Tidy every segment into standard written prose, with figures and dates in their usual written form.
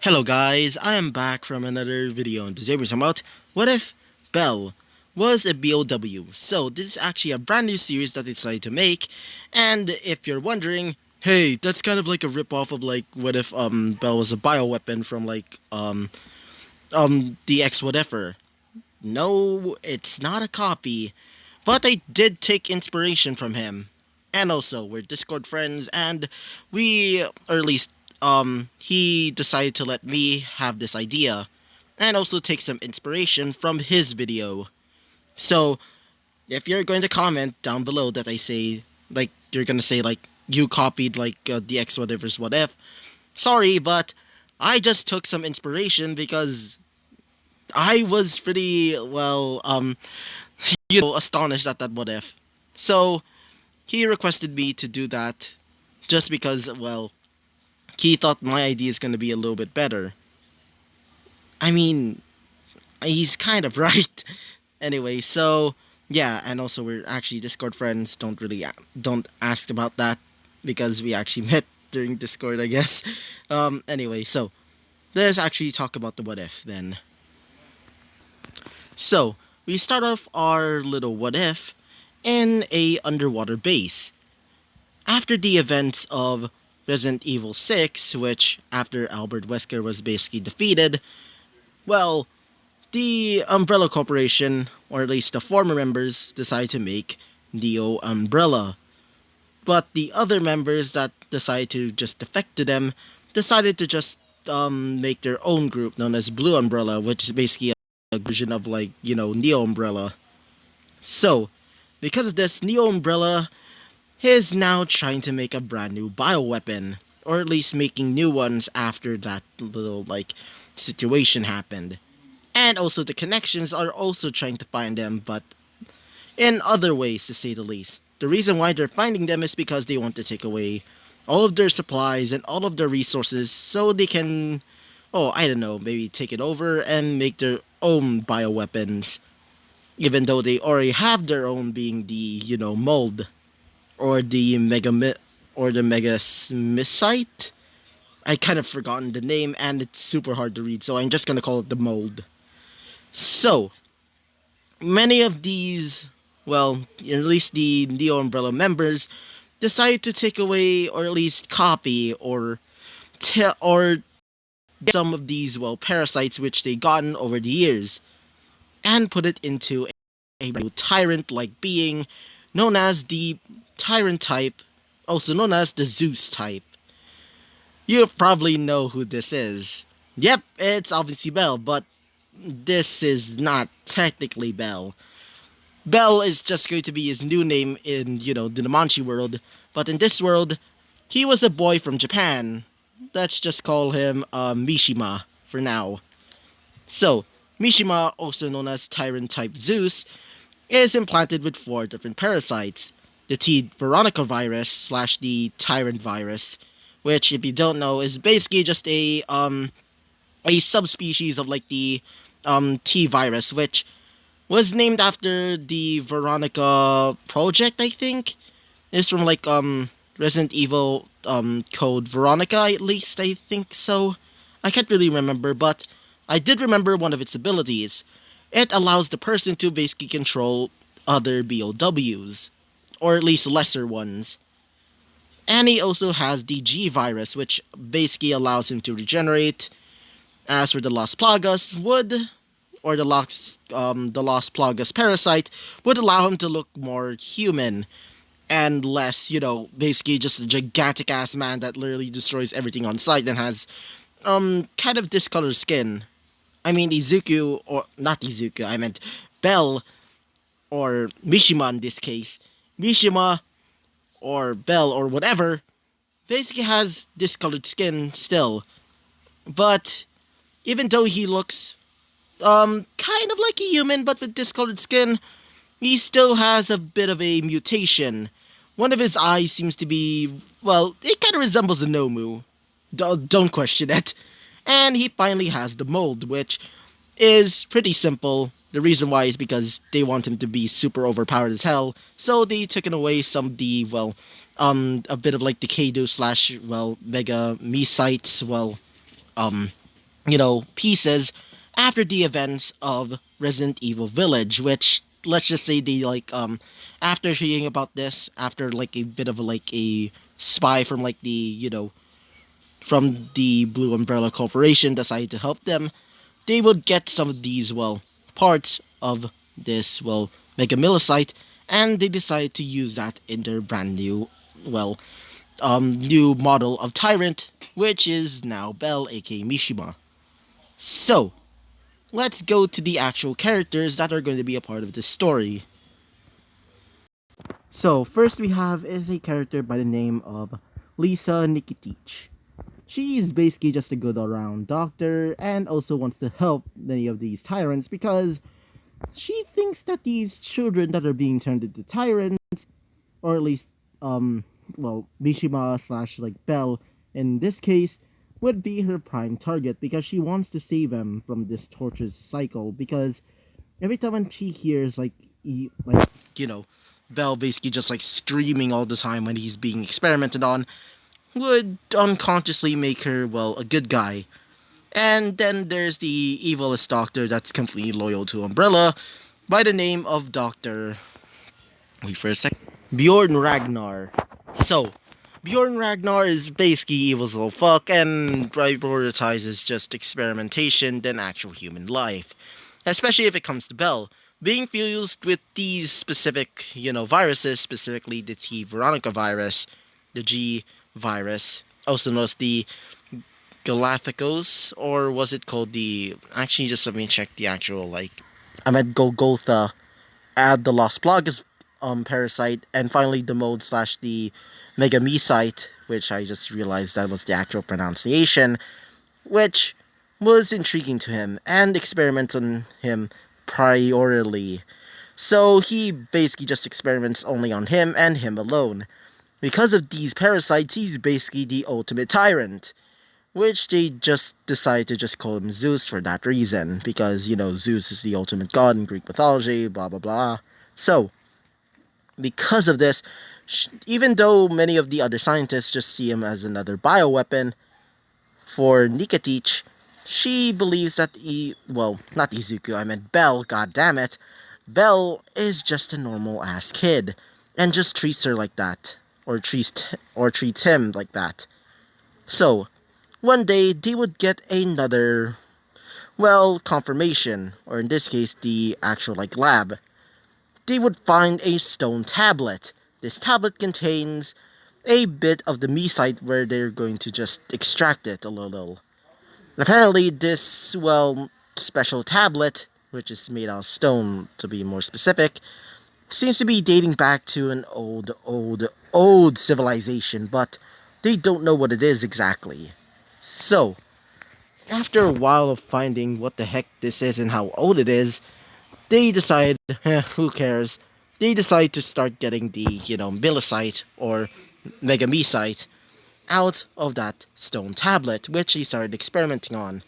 Hello guys, I am back from another video, and today we're talking about what if Belle was a B.O.W. So this is actually a brand new series that they decided to make, and if you're wondering, hey, that's kind of like a rip-off of like what if Belle was a bioweapon from like the X whatever. No, it's not a copy, but I did take inspiration from him. And also, we're Discord friends, and or at least, he decided to let me have this idea, and also take some inspiration from his video. So, if you're going to comment down below that I say, like, you're gonna say, like, you copied, like, the X whatever's what if, sorry, but I just took some inspiration because I was pretty, well, astonished at that what if. So, he requested me to do that just because, well, he thought my idea is going to be a little bit better. I mean, he's kind of right. Anyway, so yeah, and also we're actually Discord friends. Don't ask about that because we actually met during Discord, I guess. Anyway, so let's actually talk about the what if then. So we start off our little what if in a underwater base. After the events of Resident Evil 6, which after Albert Wesker was basically defeated, well, the Umbrella Corporation, or at least the former members, decided to make Neo Umbrella. But the other members that decided to just defect to them decided to just make their own group known as Blue Umbrella, which is basically a version of like, Neo Umbrella. So, because of this, Neo Umbrella is now trying to make a brand new bioweapon, or at least making new ones after that little, like, situation happened. And also the connections are also trying to find them, but in other ways, to say the least. The reason why they're finding them is because they want to take away all of their supplies and all of their resources so they can, I don't know, maybe take it over and make their own bioweapons, even though they already have their own, being the, mold, or the mega smithite. I kind of forgotten the name, and it's super hard to read, so I'm just gonna call it the mold. So, many of these, well, at least the Neo Umbrella members, decide to take away, or at least copy, or some of these, well, parasites which they gotten over the years, and put it into a new tyrant-like being known as the Tyrant type, also known as the Zeus type. You probably know who this is. Yep, it's obviously Belle, but this is not technically Belle. Belle is just going to be his new name in, the Namanchi world, but in this world, he was a boy from Japan. Let's just call him Mishima for now. So, Mishima, also known as Tyrant type Zeus, is implanted with 4 different parasites. The T. Veronica virus slash the Tyrant virus, which, if you don't know, is basically just a subspecies of like the T virus, which was named after the Veronica project, I think. It's from like Resident Evil code Veronica, at least I think so. I can't really remember, but I did remember one of its abilities. It allows the person to basically control other B.O.Ws, or at least lesser ones. And he also has the G virus, which basically allows him to regenerate. As for the Las Plagas, the Las Plagas parasite would allow him to look more human and less, basically just a gigantic ass man that literally destroys everything on sight and has kind of discolored skin. I mean, Izuku, or not Izuku, I meant Belle, or Mishima in this case. Mishima, or Belle, or whatever, basically has discolored skin still. But even though he looks kind of like a human but with discolored skin, he still has a bit of a mutation. One of his eyes seems to be, well, it kind of resembles a Nomu. Don't question it. And he finally has the mold, which is pretty simple. The reason why is because they want him to be super overpowered as hell, so they took away some of the, well, a bit of like the Kado slash, well, Mega Mesites, well, pieces after the events of Resident Evil Village, which let's just say they after hearing about this, after like a bit of a spy from like from the Blue Umbrella Corporation decided to help them, they would get some of these parts of this Mega Millicite, and they decided to use that in their brand new new model of Tyrant, which is now Belle, aka Mishima. So, let's go to the actual characters that are going to be a part of this story. So, first we have is a character by the name of Lisa Nikitich. She's basically just a good all-around doctor and also wants to help many of these tyrants because she thinks that these children that are being turned into tyrants, or at least Mishima slash like Belle in this case, would be her prime target because she wants to save them from this torturous cycle. Because every time when she hears like you know Belle basically just like screaming all the time when he's being experimented on, would unconsciously make her a good guy. And then there's the evilest doctor that's completely loyal to Umbrella by the name of Doctor. Wait for a sec. Bjorn Ragnar. So, Bjorn Ragnar is basically evil as little fuck and prioritizes just experimentation than actual human life. Especially if it comes to Belle. Being fused with these specific, viruses, specifically the T Veronica virus, the G virus, also known as the Galacticos, or was it called the. Actually, just let me check the actual, I meant Golgotha, add the Lost Plagas parasite, and finally the mode slash the Megamesite, which I just realized that was the actual pronunciation, which was intriguing to him and experiments on him priorly. So he basically just experiments only on him and him alone. Because of these parasites, he's basically the ultimate tyrant, which they just decide to just call him Zeus for that reason, because, Zeus is the ultimate god in Greek mythology, blah blah blah. So, because of this, even though many of the other scientists just see him as another bioweapon, for Nikitich, she believes that not Izuku, I meant Belle, god damn it. Belle is just a normal ass kid, and just treats her like that, or treats him like that. So, one day they would get another, confirmation, or in this case, the actual lab. They would find a stone tablet. This tablet contains a bit of the mesite where they're going to just extract it a little. Apparently, this, special tablet, which is made out of stone to be more specific, seems to be dating back to an old civilization, but they don't know what it is exactly. So, after a while of finding what the heck this is and how old it is, they decide, who cares? They decide to start getting the, millicite or megamesite out of that stone tablet, which he started experimenting on.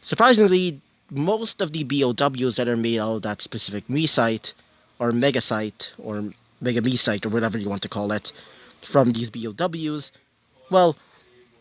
Surprisingly, most of the B.O.Ws that are made out of that specific mesite, or megasite, or megamesite, or whatever you want to call it, from these B.O.Ws, well,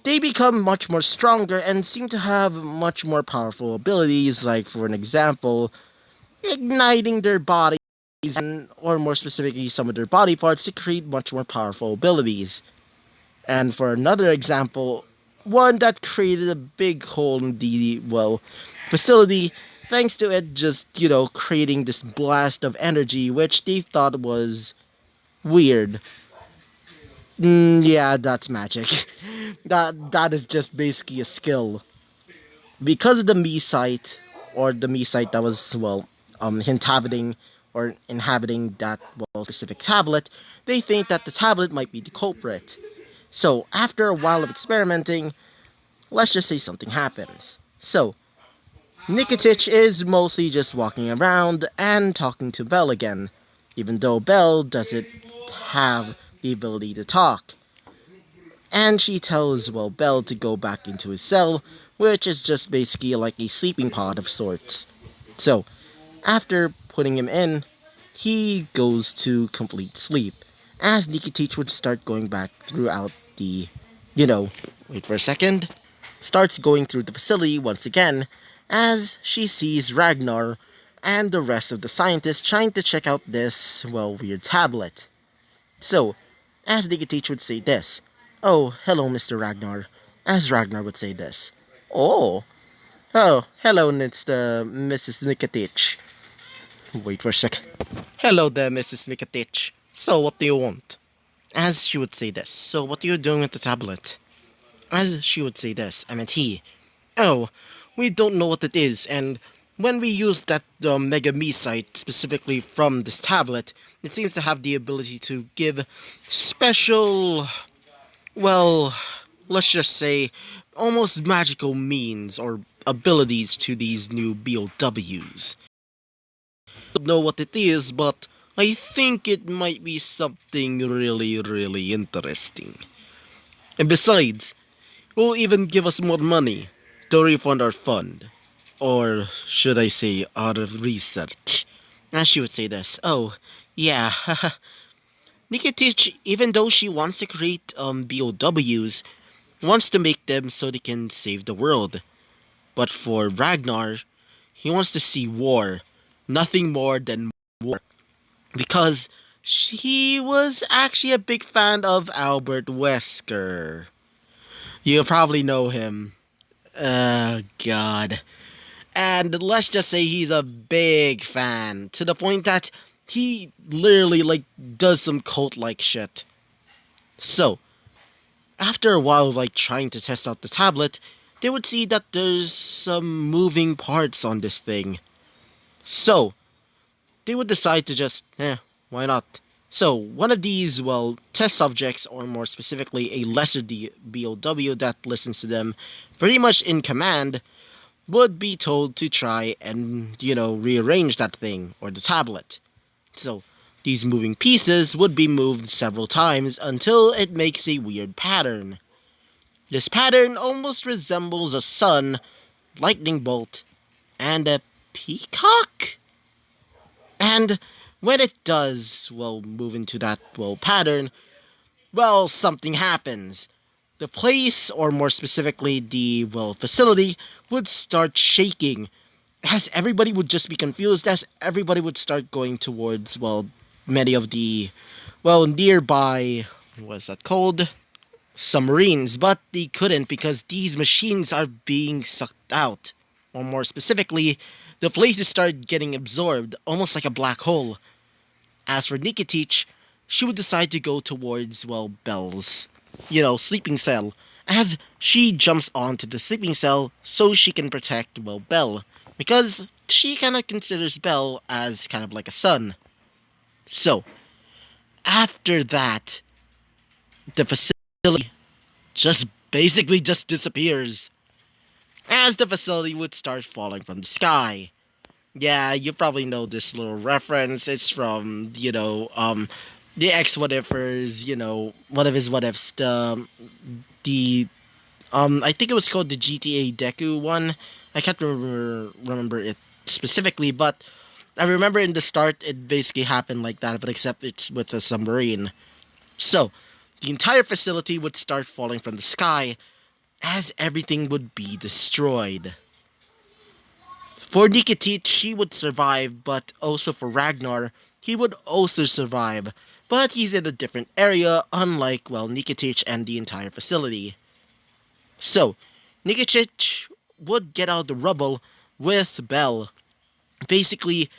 they become much more stronger and seem to have much more powerful abilities, like, for an example, igniting their bodies, and, or more specifically, some of their body parts to create much more powerful abilities. And for another example, one that created a big hole in the, facility, thanks to it just, creating this blast of energy, which they thought was weird. Yeah, that's magic. that is just basically a skill. Because of the mesite, or the mesite that was, inhabiting that, specific tablet, they think that the tablet might be the culprit. So, after a while of experimenting, let's just say something happens. So, Nikitich is mostly just walking around and talking to Belle again, even though Belle doesn't have the ability to talk. And she tells, Belle to go back into his cell, which is just basically like a sleeping pod of sorts. So, after putting him in, he goes to complete sleep, as Nikitich would start going back throughout the, wait for a second. starts going through the facility once again as she sees Ragnar and the rest of the scientists trying to check out this, weird tablet. So, as Nikitich would say this, "Oh, hello, Mr. Ragnar." As Ragnar would say this, "Oh, hello, Mrs. Nikitich." Wait for a second. "Hello there, Mrs. Nikitich. So, what do you want?" As she would say this, "So, what are you doing with the tablet?" As she would say this, I meant he. "Oh, we don't know what it is, and when we use that Mega Me site specifically from this tablet, it seems to have the ability to give special, well, let's just say, almost magical means or abilities to these new B.O.Ws. Don't know what it is, but I think it might be something really, really interesting. And besides, it will even give us more money to refund our fund. Or should I say, our research." As she would say this, "Oh, yeah, Nikitich, even though she wants to create B.O.Ws, wants to make them so they can save the world. But for Ragnar, he wants to see war. Nothing more than war. Because she was actually a big fan of Albert Wesker. You probably know him. God. And let's just say he's a big fan, to the point that he literally, does some cult-like shit. So, after a while, trying to test out the tablet, they would see that there's some moving parts on this thing. So, they would decide to just, why not? So, one of these, test subjects, or more specifically, a lesser BOW that listens to them pretty much in command, would be told to try and, rearrange that thing, or the tablet. So, these moving pieces would be moved several times until it makes a weird pattern. This pattern almost resembles a sun, lightning bolt, and a peacock? And when it does, move into that, pattern, something happens. The place, or more specifically the, facility, would start shaking, as everybody would just be confused, as everybody would start going towards, many of the, nearby, what's that called? Submarines, but they couldn't because these machines are being sucked out. Or more specifically, the places start getting absorbed, almost like a black hole. As for Nikitich, she would decide to go towards, Belle's, sleeping cell, as she jumps onto the sleeping cell so she can protect, Belle, because she kind of considers Belle as kind of like a son. So, after that, the facility just basically just disappears, as the facility would start falling from the sky. Yeah, you probably know this little reference. It's from, the X What Ifers, one of his What Ifs, the I think it was called the GTA Deku one. I can't remember it specifically, but I remember in the start it basically happened like that, but except it's with a submarine. So, the entire facility would start falling from the sky, as everything would be destroyed. For Nikitich, she would survive, but also for Ragnar, he would also survive. But he's in a different area, unlike, Nikitich and the entire facility. So, Nikitich would get out of the rubble with Belle. Basically,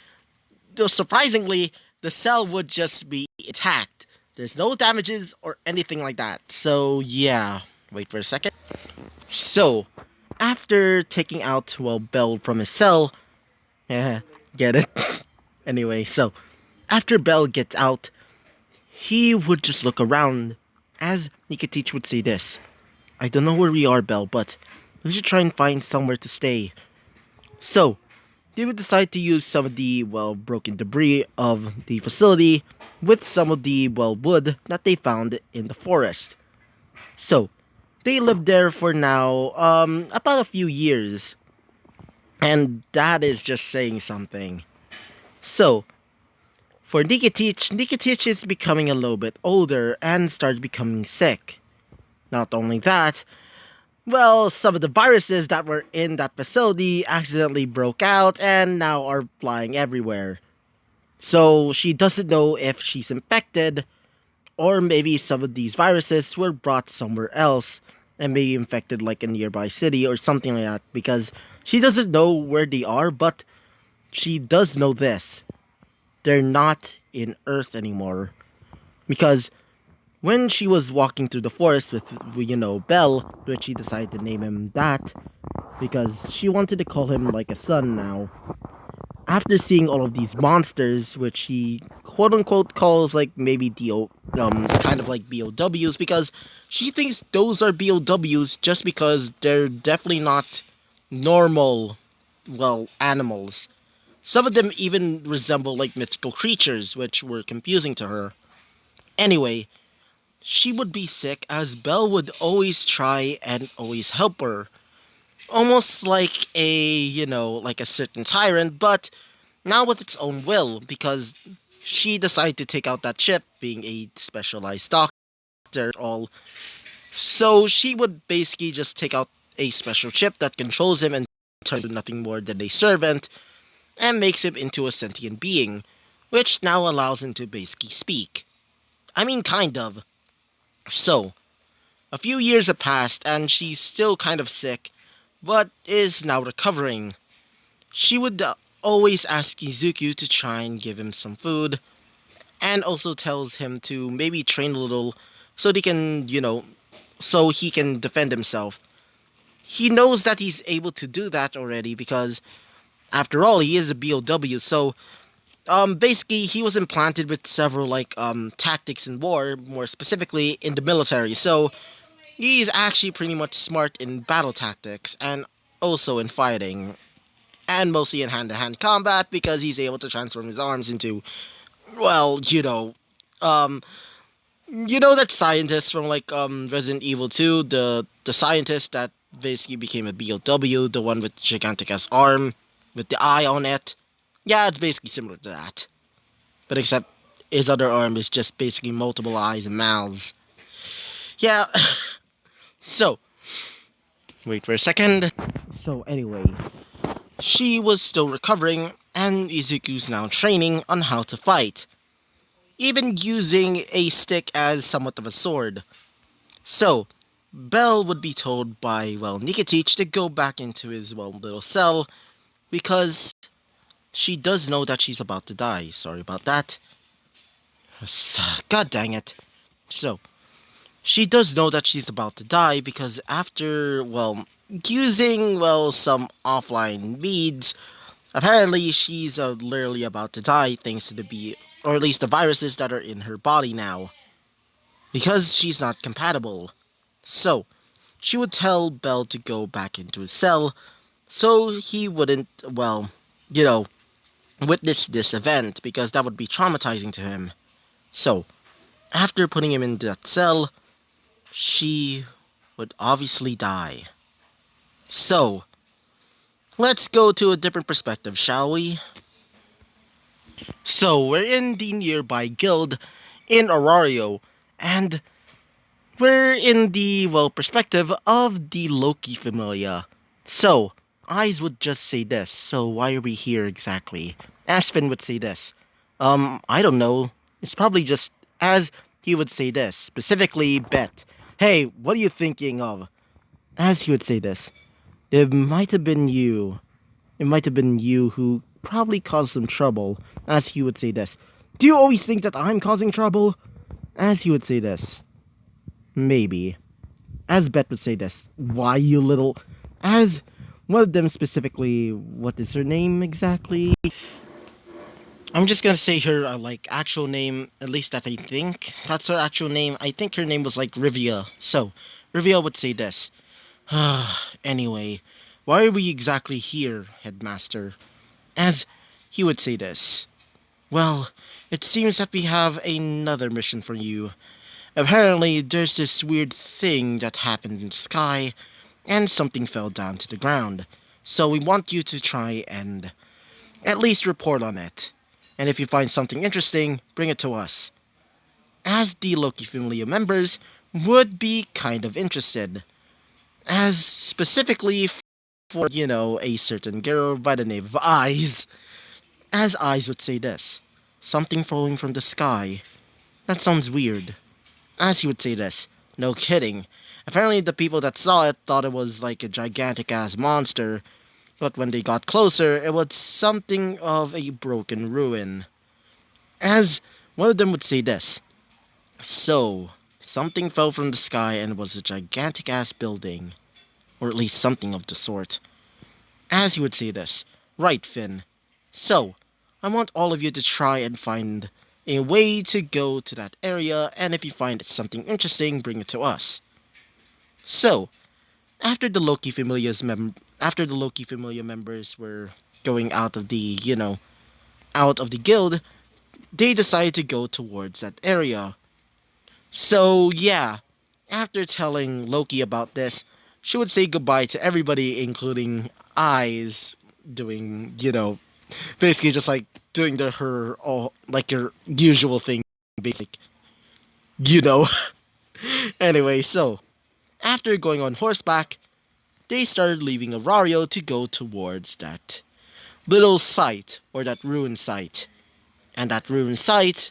though surprisingly, the cell would just be attacked. There's no damages or anything like that. So, yeah. Wait for a second. So, after taking out, Belle from his cell, yeah, get it? Anyway, so, after Belle gets out, he would just look around, as Nikitich would say this: "I don't know where we are, Belle, but we should try and find somewhere to stay." So, they would decide to use some of the, broken debris of the facility with some of the, wood that they found in the forest. So, they lived there for now, about a few years. And that is just saying something. So, for Nikitich is becoming a little bit older and started becoming sick. Not only that, Well, some of the viruses that were in that facility accidentally broke out and now are flying everywhere. So she doesn't know if she's infected, or maybe some of these viruses were brought somewhere else and maybe infected like a nearby city or something like that, because she doesn't know where they are, but she does know this. They're not in Earth anymore. Because when she was walking through the forest with, Belle, which she decided to name him that, because she wanted to call him like a son now. After seeing all of these monsters, which she quote unquote calls like maybe kind of like B.O.Ws, because she thinks those are B.O.Ws just because they're definitely not normal, animals. Some of them even resemble like mythical creatures, which were confusing to her. Anyway, she would be sick as Belle would always try and always help her. Almost like like a certain tyrant, but now with its own will, because she decided to take out that chip, being a specialized doctor, all. So she would basically just take out a special chip that controls him and turns him into nothing more than a servant, and makes him into a sentient being, which now allows him to basically speak. I mean, kind of. So, a few years have passed, and she's still kind of sick, but is now recovering. She would always ask Izuku to try and give him some food, and also tells him to maybe train a little so he can, so he can defend himself. He knows that he's able to do that already because, after all, he is a B.O.W. So, basically, he was implanted with several tactics in war, more specifically in the military. So, he's actually pretty much smart in battle tactics and also in fighting, and mostly in hand-to-hand combat because he's able to transform his arms into, well, um, that scientist from Resident Evil 2, the scientist that basically became a B.O.W, the one with gigantic ass arm with the eye on it. Yeah, it's basically similar to that, but except his other arm is just basically multiple eyes and mouths. Yeah. So, wait for a second. So anyway, she was still recovering, and Izuku's now training on how to fight, even using a stick as somewhat of a sword. So, Belle would be told by, Nikitich to go back into his, little cell, because she does know that she's about to die. Sorry about that. God dang it. So, she does know that she's about to die because after, using, some offline meads, apparently she's literally about to die thanks to or at least the viruses that are in her body now. Because she's not compatible. So, she would tell Belle to go back into his cell so he wouldn't, you know, witness this event because that would be traumatizing to him. So, after putting him in that cell, she would obviously die. So, let's go to a different perspective, shall we? So, we're in the nearby guild in Aurario, and we're in the, perspective of the Loki Familia. So, Eyes would just say this, so why are we here exactly? Aspen would say this. I don't know. It's probably just, as he would say this, specifically Bet. Hey, what are you thinking of? As he would say this. It might have been you. It might have been you who probably caused some trouble. As he would say this. Do you always think that I'm causing trouble? As he would say this. Maybe. As Bet would say this. Why, you little... As one of them specifically... What is her name exactly? I'm just gonna say her, actual name, at least that I think. That's her actual name. I think her name was, Rivia. So, Rivia would say this. Anyway, why are we exactly here, Headmaster? As he would say this. Well, it seems that we have another mission for you. Apparently, there's this weird thing that happened in the sky, and something fell down to the ground. So we want you to try and at least report on it. And if you find something interesting, bring it to us. As the Loki Familia members would be kind of interested. as specifically for, a certain girl by the name of Eyes. As Eyes would say this, something falling from the sky. That sounds weird. As he would say this, no kidding. Apparently the people that saw it thought it was like a gigantic ass monster, but when they got closer, it was something of a broken ruin. As one of them would say this, so, something fell from the sky and was a gigantic ass building, or at least something of the sort. As he would say this, right, Finn. So, I want all of you to try and find a way to go to that area, and if you find something interesting, bring it to us. So, after the Loki Familia members were going out of the, out of the guild, they decided to go towards that area. So, yeah, after telling Loki about this, she would say goodbye to everybody, including Eyes, doing, basically just like doing her all like her usual thing, basic, you know. Anyway, so after going on horseback, they started leaving Arario to go towards that little site or that ruined site, and that ruined site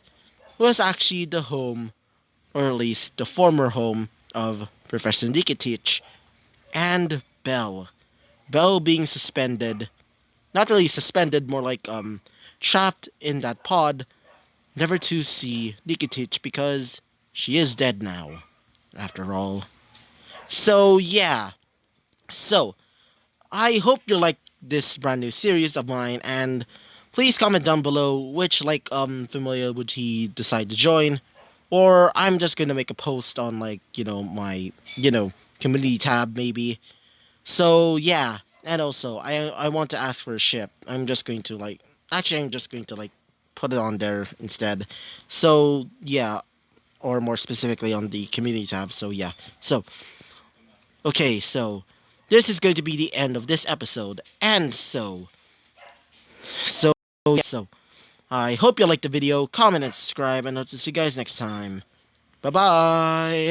was actually the home, or at least the former home of Professor Nikitich and Belle. Belle being suspended, not really suspended, more like trapped in that pod, never to see Nikitich because she is dead now, after all. So yeah, so I hope you like this brand new series of mine, and please comment down below which familia would he decide to join, or I'm just gonna make a post on my community tab maybe. So yeah, and also I want to ask for a ship. I'm just going to put it on there instead. So yeah, or more specifically on the community tab. So yeah. So okay, so this is going to be the end of this episode. And so I hope you liked the video, comment and subscribe, and I'll see you guys next time. Bye bye.